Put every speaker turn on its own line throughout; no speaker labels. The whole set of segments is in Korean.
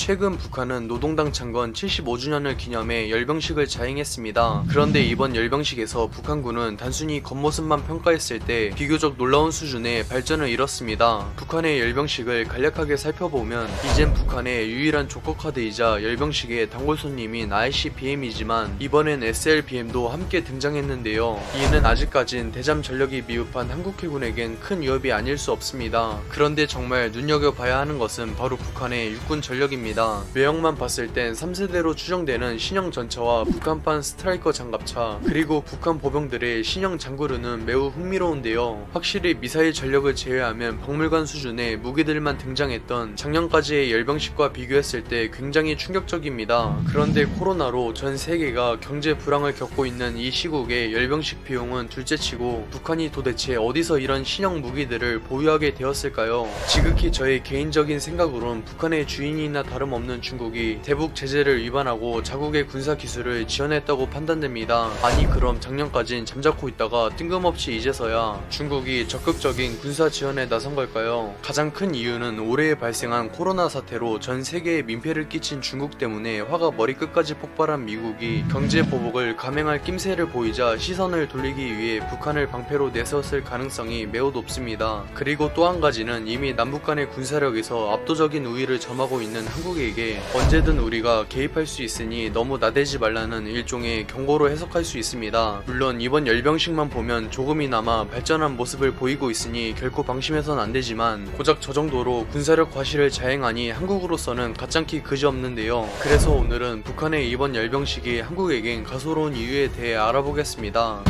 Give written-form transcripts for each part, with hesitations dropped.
최근 북한은 노동당 창건 75주년을 기념해 열병식을 자행했습니다. 그런데 이번 열병식에서 북한군은 단순히 겉모습만 평가했을 때 비교적 놀라운 수준의 발전을 이뤘습니다. 북한의 열병식을 간략하게 살펴보면 이젠 북한의 유일한 조커카드이자 열병식의 단골 손님인 ICBM이지만 이번엔 SLBM도 함께 등장했는데요. 이는 아직까진 대잠 전력이 미흡한 한국 해군에겐 큰 위협이 아닐 수 없습니다. 그런데 정말 눈여겨봐야 하는 것은 바로 북한의 육군 전력입니다. 외형만 봤을 땐 3세대로 추정되는 신형 전차와 북한판 스트라이커 장갑차 그리고 북한 보병들의 신형 장구르는 매우 흥미로운데요. 확실히 미사일 전력을 제외하면 박물관 수준의 무기들만 등장했던 작년까지의 열병식과 비교했을 때 굉장히 충격적입니다. 그런데 코로나로 전 세계가 경제 불황을 겪고 있는 이 시국에 열병식 비용은 둘째치고 북한이 도대체 어디서 이런 신형 무기들을 보유하게 되었을까요? 지극히 저의 개인적인 생각으론 북한의 주인이나 다름없는 중국이 대북 제재를 위반하고 자국의 군사 기술을 지원했다고 판단됩니다. 아니 그럼 작년까진 잠자코 있다가 뜬금없이 이제서야 중국이 적극적인 군사 지원에 나선 걸까요? 가장 큰 이유는 올해 발생한 코로나 사태로 전 세계에 민폐를 끼친 중국 때문에 화가 머리끝까지 폭발한 미국이 경제 보복을 감행할 낌새를 보이자 시선을 돌리기 위해 북한을 방패로 내세웠을 가능성이 매우 높습니다. 그리고 또 한 가지는 이미 남북 간의 군사력에서 압도적인 우위를 점하고 있는 한국에게 언제든 우리가 개입할 수 있으니 너무 나대지 말라는 일종의 경고로 해석할 수 있습니다. 물론 이번 열병식만 보면 조금이나마 발전한 모습을 보이고 있으니 결코 방심해선 안되지만 고작 저 정도로 군사력 과시를 자행하니 한국으로서는 가짱키 그지없는데요. 그래서 오늘은 북한의 이번 열병식이 한국에겐 가소로운 이유에 대해 알아보겠습니다.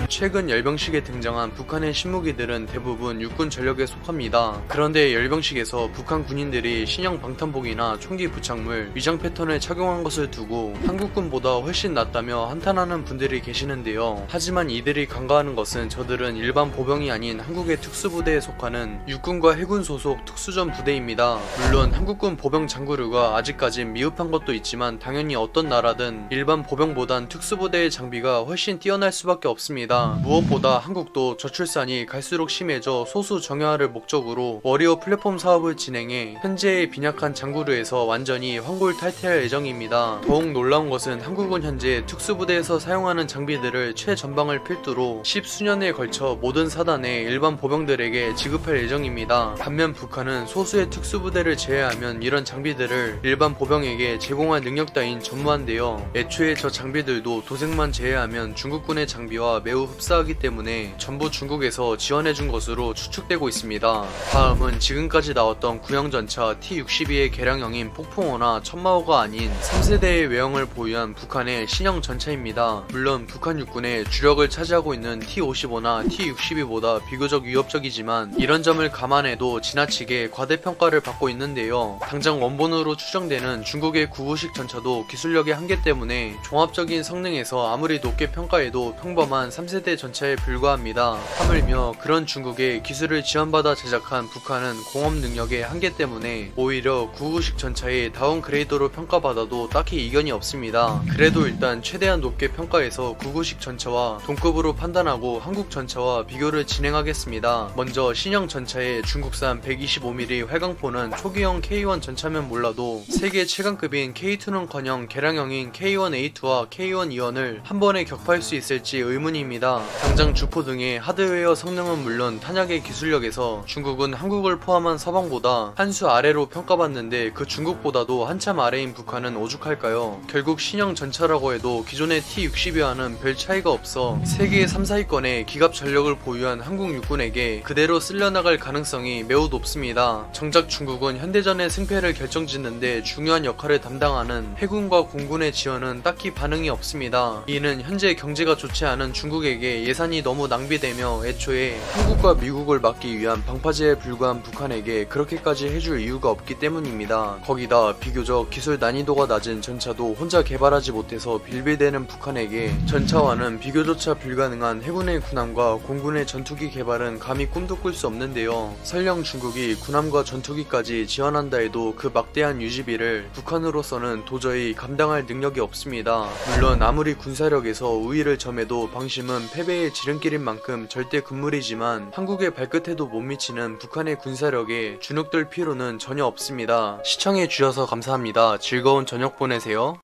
최근 열병식에 등장한 북한의 신무기들은 대부분 육군 전력에 속합니다. 그런데 열병식에서 북한 군인들이 신형 방탄복이나 총기 부착물, 위장 패턴을 착용한 것을 두고 한국군보다 훨씬 낫다며 한탄하는 분들이 계시는데요. 하지만 이들이 간과하는 것은 저들은 일반 보병이 아닌 한국의 특수부대에 속하는 육군과 해군 소속 특수전 부대입니다. 물론 한국군 보병 장구류가 아직까진 미흡한 것도 있지만 당연히 어떤 나라든 일반 보병보단 특수부대의 장비가 훨씬 뛰어날 수밖에 없습니다. 무엇보다 한국도 저출산이 갈수록 심해져 소수 정예화를 목적으로 워리어 플랫폼 사업을 진행해 현재의 빈약한 장구류에서 완전히 환골탈퇴할 예정입니다. 더욱 놀라운 것은 한국은 현재 특수부대에서 사용하는 장비들을 최전방을 필두로 10수년에 걸쳐 모든 사단의 일반 보병들에게 지급할 예정입니다. 반면 북한은 소수의 특수부대를 제외하면 이런 장비들을 일반 보병에게 제공할 능력 따윈 전무한데요. 애초에 저 장비들도 도색만 제외하면 중국군의 장비와 매우 흡사하기 때문에 전부 중국에서 지원해준 것으로 추측되고 있습니다. 다음은 지금까지 나왔던 구형전차 T-62의 개량형인 폭풍호나 천마호가 아닌 3세대의 외형을 보유한 북한의 신형 전차입니다. 물론 북한 육군의 주력을 차지하고 있는 T-55나 T-62보다 비교적 위협적이지만 이런 점을 감안해도 지나치게 과대평가를 받고 있는데요. 당장 원본으로 추정되는 중국의 구구식 전차도 기술력의 한계 때문에 종합적인 성능에서 아무리 높게 평가해도 평범한 3세대 전차에 불과합니다. 하물며 그런 중국의 기술을 지원받아 제작한 북한은 공업 능력의 한계 때문에 오히려 구구식 전차의 다운그레이드로 평가받아도 딱히 이견이 없습니다. 그래도 일단 최대한 높게 평가해서 구구식 전차와 동급으로 판단하고 한국 전차와 비교를 진행하겠습니다. 먼저 신형 전차의 중국산 125mm 활강포는 초기형 K1 전차면 몰라도 세계 최강급인 K2는커녕 개량형인 K1A2와 K1E1을 한 번에 격파할 수 있을지 의문입니다. 당장 주포 등의 하드웨어 성능은 물론 탄약의 기술력에서 중국은 한국을 포함한 서방보다 한 수 아래로 평가받는데 그 중국보다도 한참 아래인 북한은 오죽할까요? 결국 신형 전차라고 해도 기존의 T-62와는 별 차이가 없어 세계 3, 4위권의 기갑 전력을 보유한 한국 육군에게 그대로 쓸려나갈 가능성이 매우 높습니다. 정작 중국은 현대전의 승패를 결정짓는데 중요한 역할을 담당하는 해군과 공군의 지원은 딱히 반응이 없습니다. 이는 현재 경제가 좋지 않은 중국에게 예산이 너무 낭비되며 애초에 한국과 미국을 막기 위한 방파제에 불과한 북한에게 그렇게까지 해줄 이유가 없기 때문입니다. 거기다 비교적 기술 난이도가 낮은 전차도 혼자 개발하지 못해서 빌빌대는 북한에게 전차와는 비교조차 불가능한 해군의 군함과 공군의 전투기 개발은 감히 꿈도 꿀 수 없는데요. 설령 중국이 군함과 전투기까지 지원한다 해도 그 막대한 유지비를 북한으로서는 도저히 감당할 능력이 없습니다. 물론 아무리 군사력에서 우위를 점해도 방심은 전력은 패배의 지름길인 만큼 절대 금물이지만 한국의 발끝에도 못 미치는 북한의 군사력에 주눅들 필요는 전혀 없습니다. 시청해주셔서 감사합니다. 즐거운 저녁 보내세요.